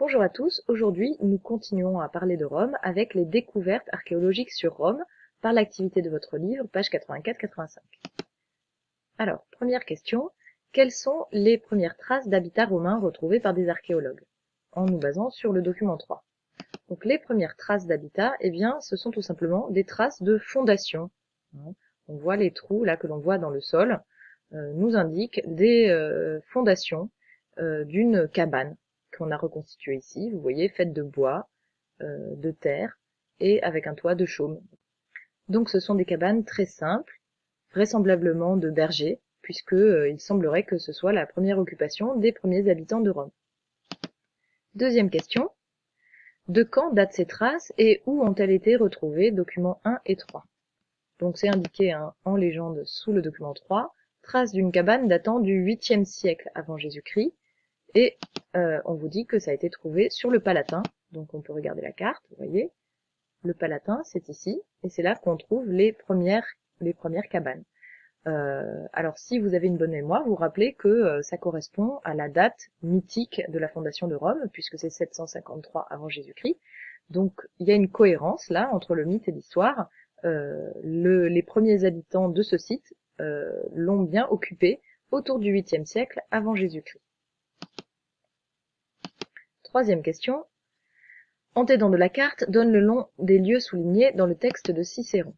Bonjour à tous, aujourd'hui nous continuons à parler de Rome avec les découvertes archéologiques sur Rome par l'activité de votre livre, page 84-85. Alors, première question, quelles sont les premières traces d'habitat romain retrouvées par des archéologues? En nous basant sur le document 3. Donc les premières traces d'habitat, eh bien, ce sont tout simplement des traces de fondation. On voit les trous là que l'on voit dans le sol, nous indiquent des fondations d'une cabane qu'on a reconstituée ici, vous voyez, faite de bois, de terre et avec un toit de chaume. Donc ce sont des cabanes très simples, vraisemblablement de bergers, puisque il semblerait que ce soit la première occupation des premiers habitants de Rome. Deuxième question. De quand datent ces traces et où ont-elles été retrouvées? Documents 1 et 3. Donc c'est indiqué en légende sous le document 3, traces d'une cabane datant du 8e siècle avant Jésus-Christ, et on vous dit que ça a été trouvé sur le Palatin. Donc on peut regarder la carte, vous voyez, le Palatin c'est ici, et c'est là qu'on trouve les premières cabanes. Alors si vous avez une bonne mémoire, vous vous rappelez que ça correspond à la date mythique de la fondation de Rome, puisque c'est 753 avant Jésus-Christ. Donc il y a une cohérence là entre le mythe et l'histoire. Les premiers habitants de ce site l'ont bien occupé autour du 8e siècle avant Jésus-Christ. Troisième question. Antédant de la carte donne le nom des lieux soulignés dans le texte de Cicéron.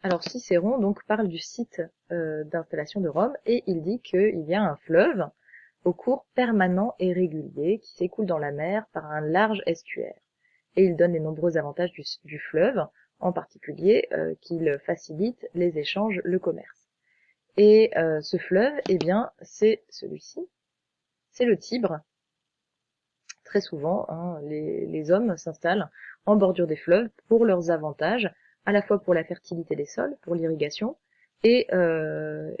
Alors Cicéron donc parle du site d'installation de Rome et il dit qu'il y a un fleuve au cours permanent et régulier qui s'écoule dans la mer par un large estuaire. Et il donne les nombreux avantages du fleuve, en particulier qu'il facilite les échanges, le commerce. Et ce fleuve, eh bien, c'est celui-ci, c'est le Tibre. Très souvent, les hommes s'installent en bordure des fleuves pour leurs avantages, à la fois pour la fertilité des sols, pour l'irrigation, et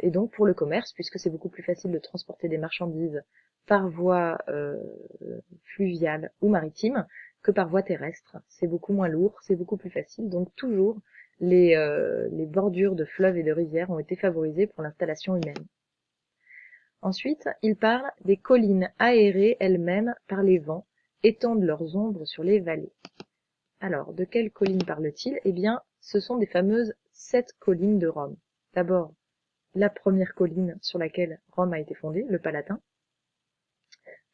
donc pour le commerce, puisque c'est beaucoup plus facile de transporter des marchandises par voie fluviale ou maritime que par voie terrestre. C'est beaucoup moins lourd, c'est beaucoup plus facile, donc toujours les bordures de fleuves et de rivières ont été favorisées pour l'installation humaine. Ensuite, il parle des collines aérées elles-mêmes par les vents, étendent leurs ombres sur les vallées. Alors, de quelles collines parle-t-il? Eh bien, ce sont des fameuses 7 collines de Rome. D'abord, la première colline sur laquelle Rome a été fondée, le Palatin.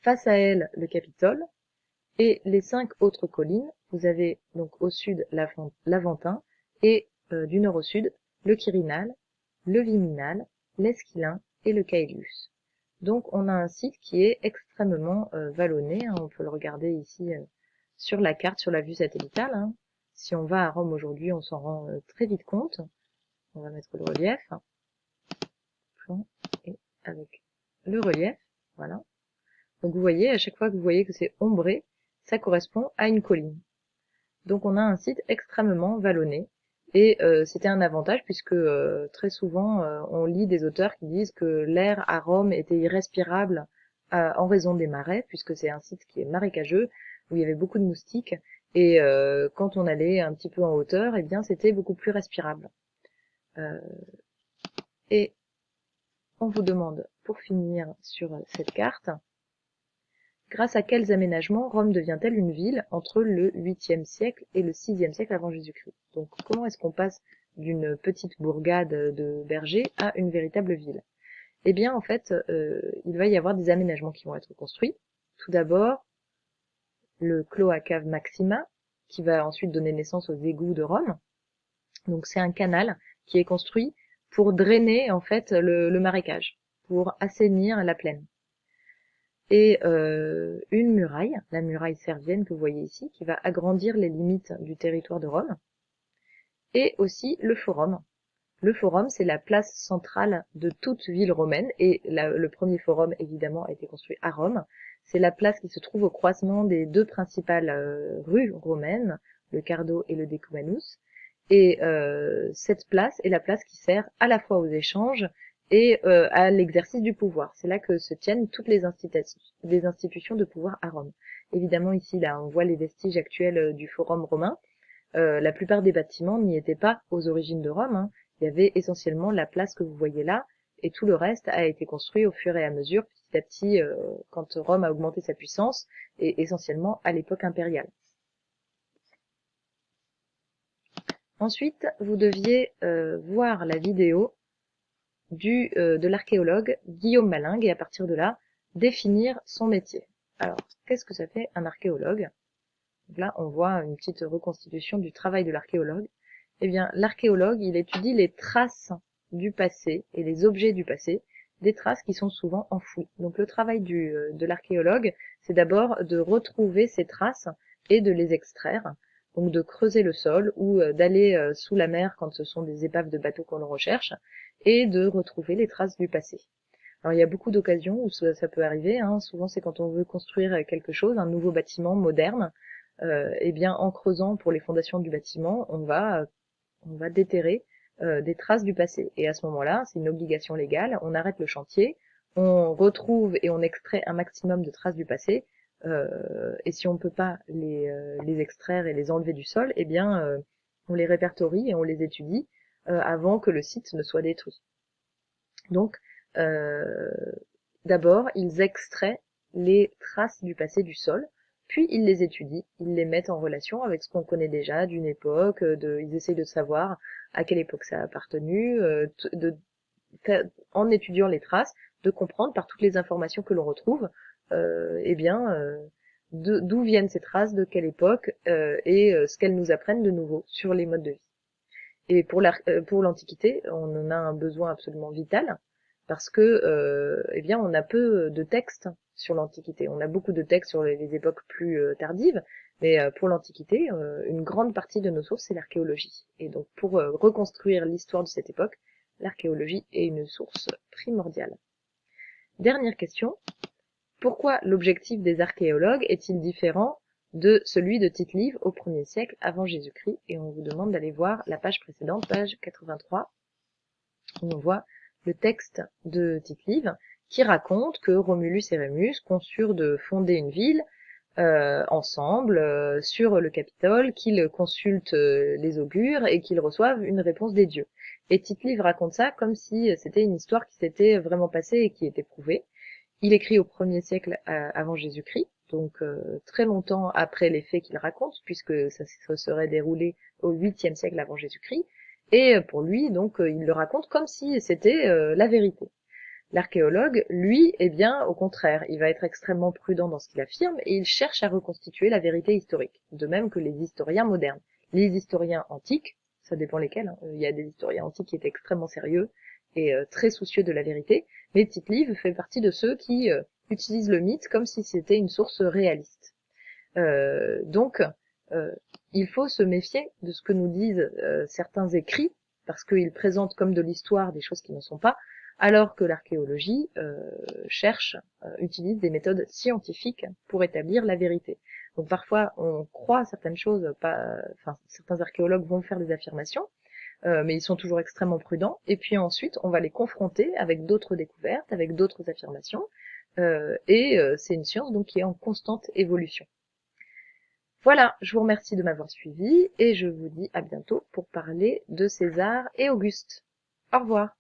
Face à elle, le Capitole. Et les 5 autres collines, vous avez donc au sud l'Aventin et du nord au sud, le Quirinal, le Viminal, l'Esquilin et le Caelius. Donc on a un site qui est extrêmement vallonné, on peut le regarder ici sur la carte, sur la vue satellitale. Si on va à Rome aujourd'hui, on s'en rend très vite compte. On va mettre le relief, plan, et avec le relief, voilà. Donc vous voyez, à chaque fois que vous voyez que c'est ombré, ça correspond à une colline. Donc on a un site extrêmement vallonné, et c'était un avantage puisque très souvent on lit des auteurs qui disent que l'air à Rome était irrespirable en raison des marais, puisque c'est un site qui est marécageux, où il y avait beaucoup de moustiques, et quand on allait un petit peu en hauteur, eh bien c'était beaucoup plus respirable. Et on vous demande, pour finir sur cette carte, grâce à quels aménagements Rome devient-elle une ville entre le 8e siècle et le 6e siècle avant Jésus-Christ? Donc comment est-ce qu'on passe d'une petite bourgade de bergers à une véritable ville? Eh bien en fait, il va y avoir des aménagements qui vont être construits. Tout d'abord, le Cloaca Maxima, qui va ensuite donner naissance aux égouts de Rome. Donc c'est un canal qui est construit pour drainer en fait le marécage, pour assainir la plaine. Et une muraille, la muraille servienne que vous voyez ici, qui va agrandir les limites du territoire de Rome, et aussi le forum. Le forum, c'est la place centrale de toute ville romaine, et le premier forum, évidemment, a été construit à Rome. C'est la place qui se trouve au croisement des 2 principales rues romaines, le Cardo et le Decumanus, et cette place est la place qui sert à la fois aux échanges et à l'exercice du pouvoir. C'est là que se tiennent toutes les institutions de pouvoir à Rome. Évidemment, ici, là, on voit les vestiges actuels du forum romain. La plupart des bâtiments n'y étaient pas aux origines de Rome. Il y avait essentiellement la place que vous voyez là et tout le reste a été construit au fur et à mesure, petit à petit, quand Rome a augmenté sa puissance, et essentiellement à l'époque impériale. Ensuite, vous deviez voir la vidéo de l'archéologue Guillaume Malingue, et à partir de là, définir son métier. Alors, qu'est-ce que ça fait un archéologue? Donc là, on voit une petite reconstitution du travail de l'archéologue. Eh bien, l'archéologue, il étudie les traces du passé et les objets du passé, des traces qui sont souvent enfouies. Donc le travail de l'archéologue, c'est d'abord de retrouver ces traces et de les extraire, donc de creuser le sol ou d'aller sous la mer quand ce sont des épaves de bateaux qu'on recherche, et de retrouver les traces du passé. Alors il y a beaucoup d'occasions où ça peut arriver, hein. Souvent c'est quand on veut construire quelque chose, un nouveau bâtiment moderne, eh bien en creusant pour les fondations du bâtiment, on va déterrer des traces du passé. Et à ce moment-là, c'est une obligation légale, on arrête le chantier, on retrouve et on extrait un maximum de traces du passé, et si on ne peut pas les extraire et les enlever du sol, eh bien on les répertorie et on les étudie avant que le site ne soit détruit. Donc euh, d'abord, ils extraient les traces du passé du sol, puis ils les étudient, ils les mettent en relation avec ce qu'on connaît déjà d'une époque, ils essayent de savoir à quelle époque ça a appartenu, en étudiant les traces, de comprendre par toutes les informations que l'on retrouve, eh bien, d'où viennent ces traces, de quelle époque, et ce qu'elles nous apprennent de nouveau sur les modes de vie. Et pour l'Antiquité, on en a un besoin absolument vital, parce que eh bien on a peu de textes sur l'Antiquité. On a beaucoup de textes sur les époques plus tardives, mais pour l'Antiquité, une grande partie de nos sources, c'est l'archéologie. Et donc pour reconstruire l'histoire de cette époque, l'archéologie est une source primordiale. Dernière question, pourquoi l'objectif des archéologues est-il différent de celui de Tite-Live au 1er siècle avant Jésus-Christ? Et on vous demande d'aller voir la page précédente, page 83, où on voit le texte de Tite-Live qui raconte que Romulus et Rémus conçurent de fonder une ville ensemble sur le Capitole, qu'ils consultent les augures et qu'ils reçoivent une réponse des dieux. Et Tite-Live raconte ça comme si c'était une histoire qui s'était vraiment passée et qui était prouvée. Il écrit au 1er siècle avant Jésus-Christ, donc très longtemps après les faits qu'il raconte, puisque ça se serait déroulé au 8e siècle avant Jésus-Christ, et pour lui, donc, il le raconte comme si c'était la vérité. L'archéologue, lui, eh bien, au contraire, il va être extrêmement prudent dans ce qu'il affirme, et il cherche à reconstituer la vérité historique, de même que les historiens modernes. Les historiens antiques, ça dépend lesquels, hein. Il y a des historiens antiques qui étaient extrêmement sérieux et très soucieux de la vérité, mais Tite-Live fait partie de ceux qui utilisent le mythe comme si c'était une source réaliste. Donc, il faut se méfier de ce que nous disent certains écrits, parce qu'ils présentent comme de l'histoire des choses qui ne sont pas, alors que l'archéologie utilise des méthodes scientifiques pour établir la vérité. Donc parfois on croit certaines choses, certains archéologues vont faire des affirmations, mais ils sont toujours extrêmement prudents, et puis ensuite on va les confronter avec d'autres découvertes, avec d'autres affirmations, et c'est une science donc qui est en constante évolution. Voilà, je vous remercie de m'avoir suivi, et je vous dis à bientôt pour parler de César et Auguste. Au revoir.